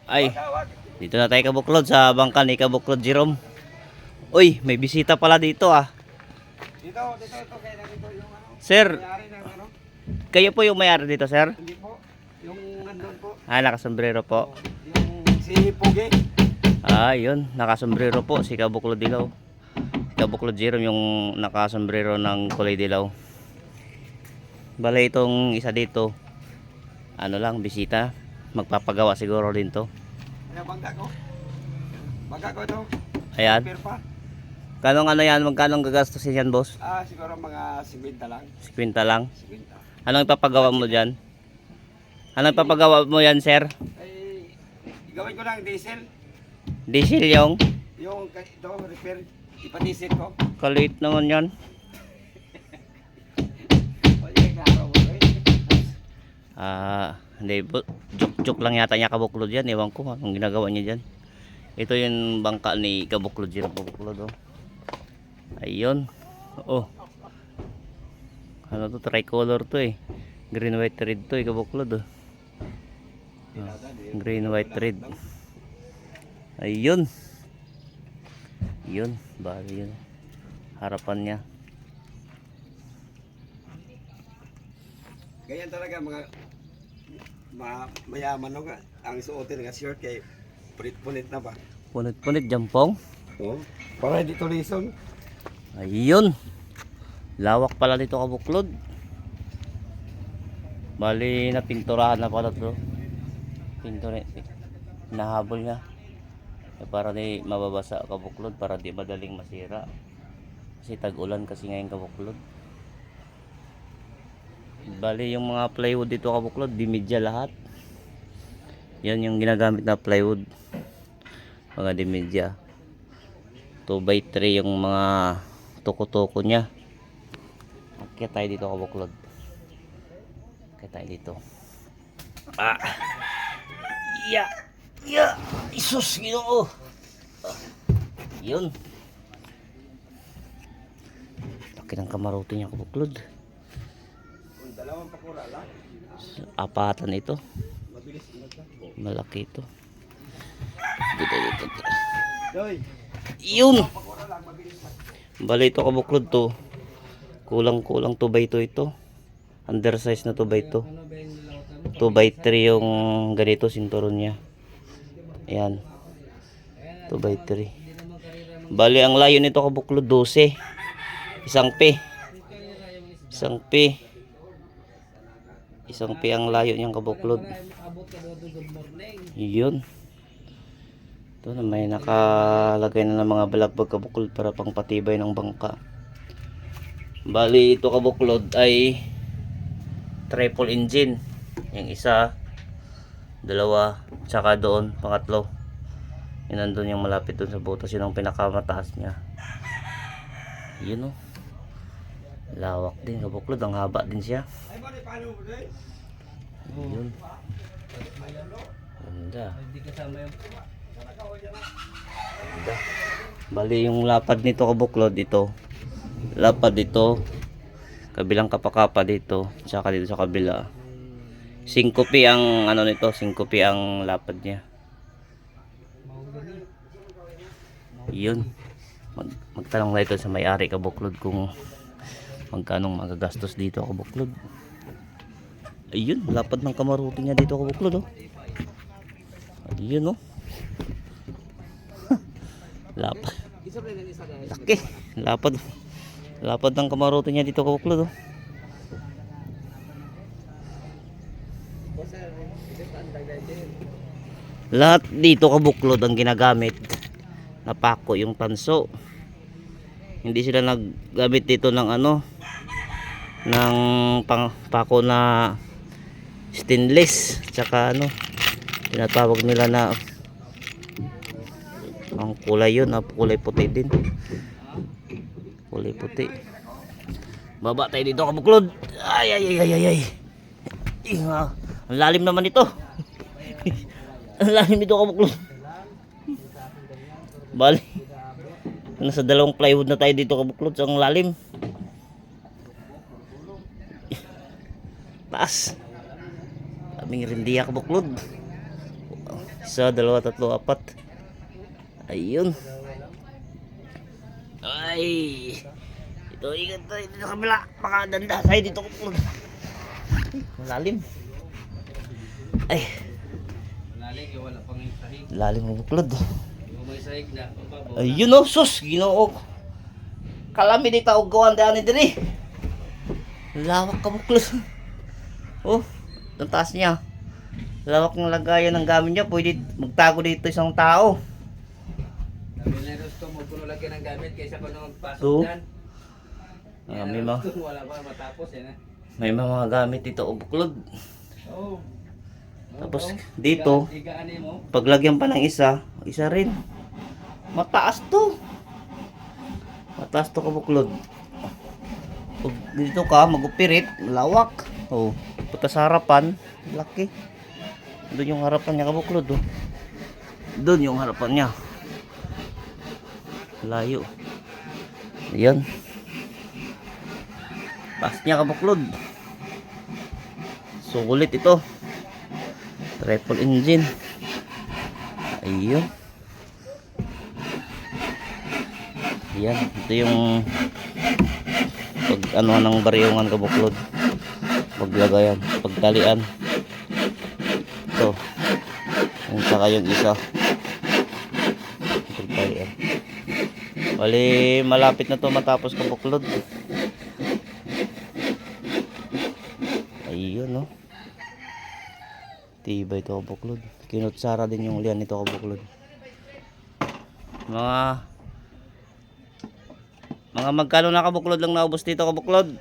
Ay, dito na tayo kabuklod sa bangka ni Kabuklod Jerome. Uy, may bisita pala dito ah. Dito, ito kaya dito yung ano. Sir, May-ari ng ano? kayo po yung may-ari dito, sir? Hindi po. Yung nandun po. Ah, nakasombrero po. Yung si Pugi. Ah, yun, nakasombrero po si Kabuklod Dilaw. Kabuklod Jerome yung nakasombrero ng kulay dilaw. Bale itong isa dito, ano lang, bisita. Magpapagawa siguro din to. Ano bangga ko? Bangga ko ito. Ayan. Repair pa. Kanong ano yan, magkano gagastusin yan, boss? Siguro mga 50 lang. 50 lang. 50. Anong ipapagawa mo dyan? Anong ipapagawa mo yan, sir? Ay, gawin ko lang diesel. Diesel yung Yung ito, repair. Ipatisit ko. kalit naman yan. Oye, klaro mo eh. Hindi, joke lang yata niya Kabuklod yan. Ewan ko anong ginagawa niya dyan. Ito yung bangka ni Kabuklod yan. Kabuklod, oh. Ayun. Oh. Ano to? Tricolor to eh. Green, white, red to eh. Kabuklod, oh. Green, white, red. Ayun. Yun. Bali yun. Harapan niya. Ganyan talaga mga mayaman no nga. Ang suotin nga shirt kay punit-punit na ba? Punit-punit, jampong. Oo. Para hindi to lison. Ayun. Lawak pala dito Kabuklod. Bali na pinturahan na pala to. Pintura nahabol niya. Para di mababasa Kabuklod, para di madaling masira. Kasi tag-ulan kasi ngayon Kabuklod. Bali yung mga plywood dito Kabuklod, dimidya lahat. Yan yung ginagamit na plywood. Mga dimidya. 2x3 yung mga tuko-tuko niya. Okay tayo dito Kabuklod. Okay tayo dito. Yeah. Yeah. Isus Ginoo. Yun. Laki ng kamarote niya Kabuklod. Kung dalawang pakura lang, Apatan ito. mabilis magtakbo. Malaki ito. Dito. Doy, Yun. pakura lang mabilis lang. Bali ito Kabuklod to. Kulang 2x2 ito. Undersize na 2x2. 2x3 yung ganito sinturon niya. Ayan. 2x3. Bali ang layo nito Kabuklod 12. Isang P. Isang P ang layo niyang Kabuklod. Yun. Ito na may nakalagay na ng mga balagbag Kabuklod para pang patibay ng bangka. Bali ito Kabuklod ay triple engine. Yung isa, dalawa, tsaka doon, pangatlo. Yun nandun yung malapit doon sa butas. Yun ang pinakamataas niya. Yun oh. Lawak din Kabuklod. Ang haba din siya. Ay, paano mo doy? Yun. Ganda. Ganda. Bali yung lapad nito Kabuklod ito. Lapad dito. Kabilang kapakapa dito. Tsaka dito sa kabila. 5P ang ano nito. 5P ang lapad niya. Yun. Magtanong na ito sa may-ari Kabuklod kung magkano magagastos dito Kabuklod. Ayun, lapad ng kamaruti niya dito Kabuklod oh. Ayun oh. Lapad. Laki. Lapad ng kamaruti niya dito Kabuklod oh. Lahat dito Kabuklod ang ginagamit. Napako yung tanso. Hindi sila naggamit dito ng ano, ng pako na stainless, tsaka ano tinatawag nila na ang kulay yun, kulay puti din, kulay puti. Baba tayo dito Kabuklod. Ay. Ang lalim naman ito. Ang lalim ito Kabuklod. Bali nasa 2 plywood na tayo dito Kabuklod. Ang lalim. Taas. Aming rindiya Kabuklod. Isa, dalawa, tatlo, apat. Ayun. Ay. Ito, ikat to. Ito sa kabila. Makadanda. Ay, dito ko po. Malalim. Ay. Lalig, wala pang sahig. Lalim ng buklod. Yung may sahig na. Ayun o, sus. Ginoo. Kalami di taog gawan daan ni diri. Lawak ka buklod. Oh, ang taas niya. Lawak ng lagayan ng gamit niya. Pwede magtago dito isang tao. Sabi na gusto mo puno lagi ng gamit kaysa ko nung magpasok So, dyan. Wala pa matapos yan eh. may mga gamit dito o buklod. Oo. Tapos dito, Igaanin mo. paglagyan pa ng isa, isa rin. Mataas to. Mataas to kabuklod. Pag dito ka, magupirit, lawak. Oh, punta sa harapan, laki. Doon yung harapan niya kabuklod. Oh. Doon yung harapan niya. Layo. Ayan. Taas niya kabuklod. Sulit ito. Triple engine. Ayun. Ayan. Ito yung pag ano ng bariyongan kabuklod. Paglagayan. Pagtalian. Ito. Yung saka yung isa. Pagtalian. Bali malapit na to matapos kabuklod. Ayun no. Tibay ito kabuklod. Kinutsara din yung lian nito kabuklod. Mga magkano na kabuklod lang naubos dito kabuklod?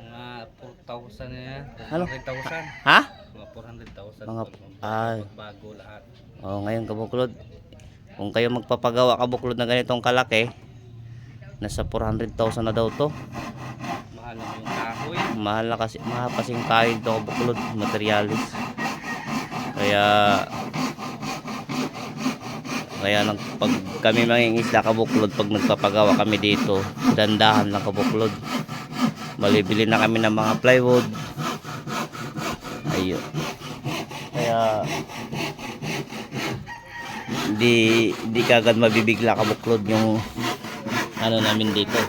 Mga 4,000 na yan. Ano? 400,000. Ha? Mga 400,000. Mga ay. Bago lahat. Oh, ngayon kabuklod. Kung kayo magpapagawa kabuklod na ganitong kalaki, nasa 400,000 na daw to. Mahal na yung kahoy. Mahal na kasi, mahal kasing kain to kabuklod, materialis. Kaya pag kami mangingisda kabuklod, pag nagpapagawa kami dito, dandahan lang kabuklod. Malibili na kami ng mga plywood. Ayun. Kaya di kagad mabibigla kabuklod yung ano namin dito.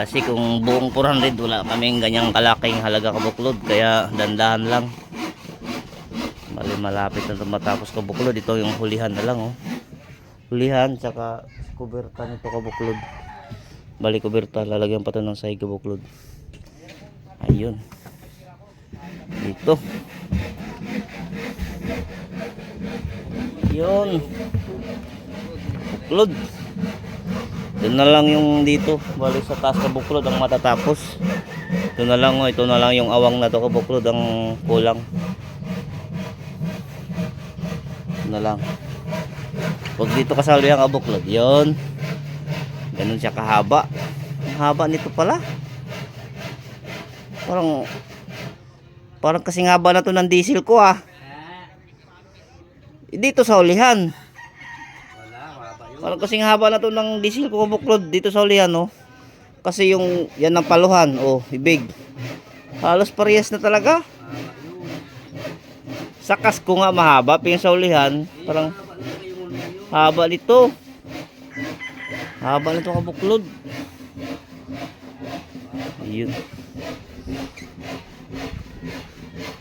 Kasi kung buong 400 wala kaming ganyang kalaking halaga kabuklod, kaya dandahan lang. Bali malapit na matapos kabuklod. Ito yung hulihan na lang oh. Hulihan tsaka kuberta nito kabuklod. Bali kuberta, lalagyan pa to ng sahig kabuklod. Ayun. Dito. Yun. Buklod. Doon na lang yung dito. Bali sa taas kabuklod ang matatapos. Ito na lang oh. Ito na lang yung awang na to kabuklod ang kulang. Na lang. Pag dito kasali ang kabuklod, yun. Ganun siya kahaba. Ang haba nito pala. Parang kasing haba na to ng diesel ko ah. Dito sa ulihan. Parang kasing haba na to ng diesel ko kabuklod dito sa ulihan oh. Kasi yung yan ng paluhan oh, ibig. Halos parehas na talaga. Sa kasko nga mahaba, pero sa ulihan parang haba nito. Haba nito kabuklod. Ayun.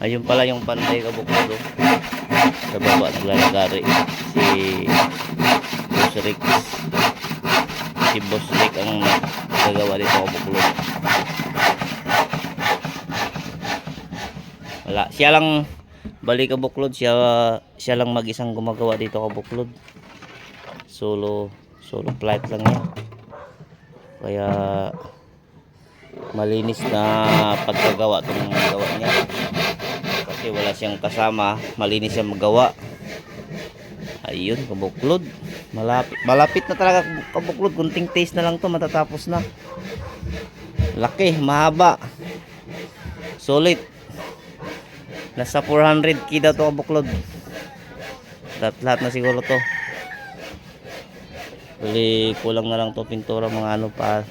Ayun pala yung panday kabuklod oh. Sa baba naglalagari si Boss Rick. Si Boss Rick ang nagagawa dito kabuklod. Wala, siya lang balik kabuklod, siya lang mag-isang gumagawa dito kabuklod. Solo flight lang niya. Kaya malinis na pagkagawa itong gawa niya. Kasi wala siyang kasama, malinis siyang magawa. Ayun kabuklod. Malapit na talaga kabuklod. Kunting taste na lang to, matatapos na. Laki, mahaba. Solid. Nasa 400 daw to kabuklod. Lahat na siguro to. Bali kulang na lang to pintura mga ano pa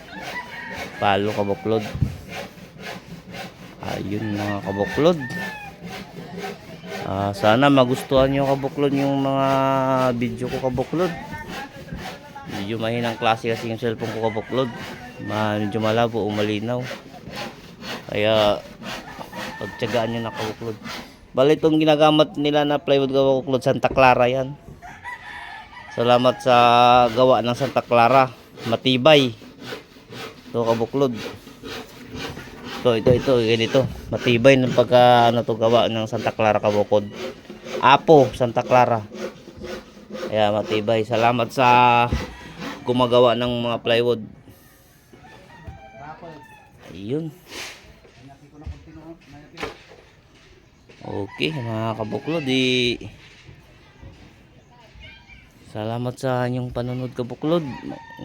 palo kabuklod. Ayun mga kabuklod. Sana magustuhan nyo kabuklod yung mga video ko kabuklod. Medyo mahinang klase kasi yung cellphone ko kabuklod. Medyo malabo o malinaw. Kaya pagtyagaan nyo na kabuklod. Bali itong ginagamit nila na plywood kabuklod, Santa Clara yan. Salamat sa gawa ng Santa Clara. Matibay. Ito kabuklod. Ito, ganito. Matibay ng pagka ano to gawa ng Santa Clara kabukod. Apo, Santa Clara. Kaya matibay. Salamat sa gumagawa ng mga plywood. Ayun. Okay, mga kabuklod, salamat sa inyong panonood kabuklod.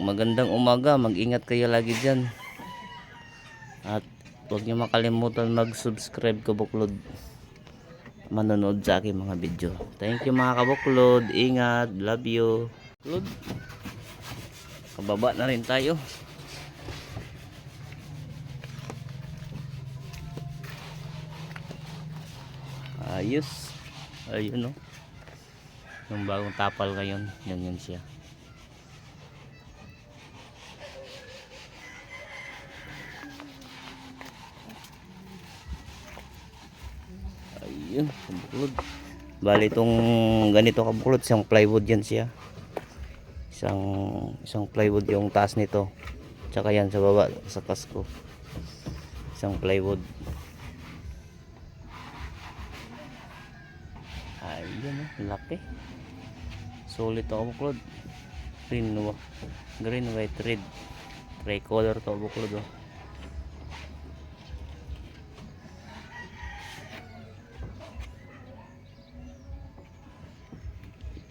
Magandang umaga. Mag-ingat kayo lagi dyan. At huwag nyo makalimutan mag-subscribe kabuklod, manonood sa aking mga video. Thank you mga kabuklod. Ingat. Love you. Kabuklod, kababa na rin tayo. Ayos. Ayun, no. Yung bagong tapal ngayon. Yan siya. Ayun, kabuklod. Bali itong ganito kabuklod, isang plywood yan siya. Isang plywood yung taas nito. Tsaka yan sa baba, sa kasko. Isang plywood. Ayun, laki. Solid to kabuklod. Green, white, red. Tricolor to kabuklod, oh.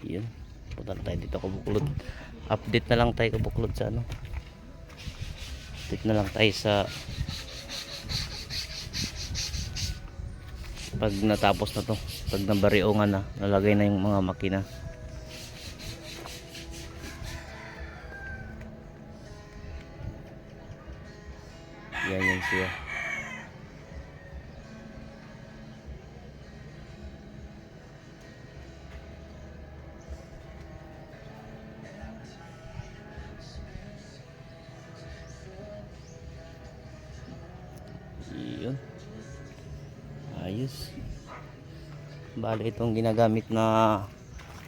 Yun, punta tayo dito kabuklod. Update na lang tayo kabuklod sa ano. Update na lang tayo sa pag natapos na to, pag nabariungan na, nalagay na yung mga makina. Yan siya. Yun. Ayos. Bali itong ginagamit na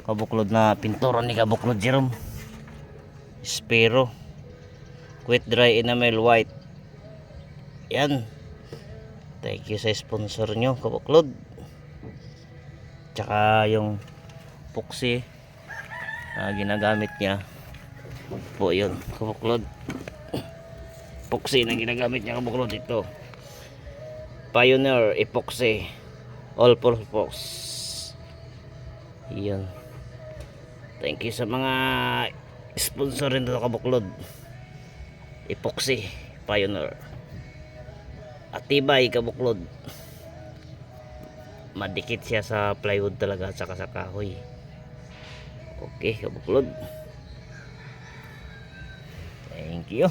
kabuklod na pintura ni kabuklod Jerome. Spero. Quick dry enamel white. Yan. Thank you sa sponsor nyo kabuklod. Tsaka yung epoxy na ginagamit niya po yun kabuklod. Epoxy na ginagamit niya kabuklod ito. Pioneer epoxy all purpose. Yan. Thank you sa mga sponsor rin dito kabuklod. Epoxy Pioneer. Atibay kabuklod. Madikit siya sa plywood talaga at saka sa kahoy. Okay kabuklod. Thank you.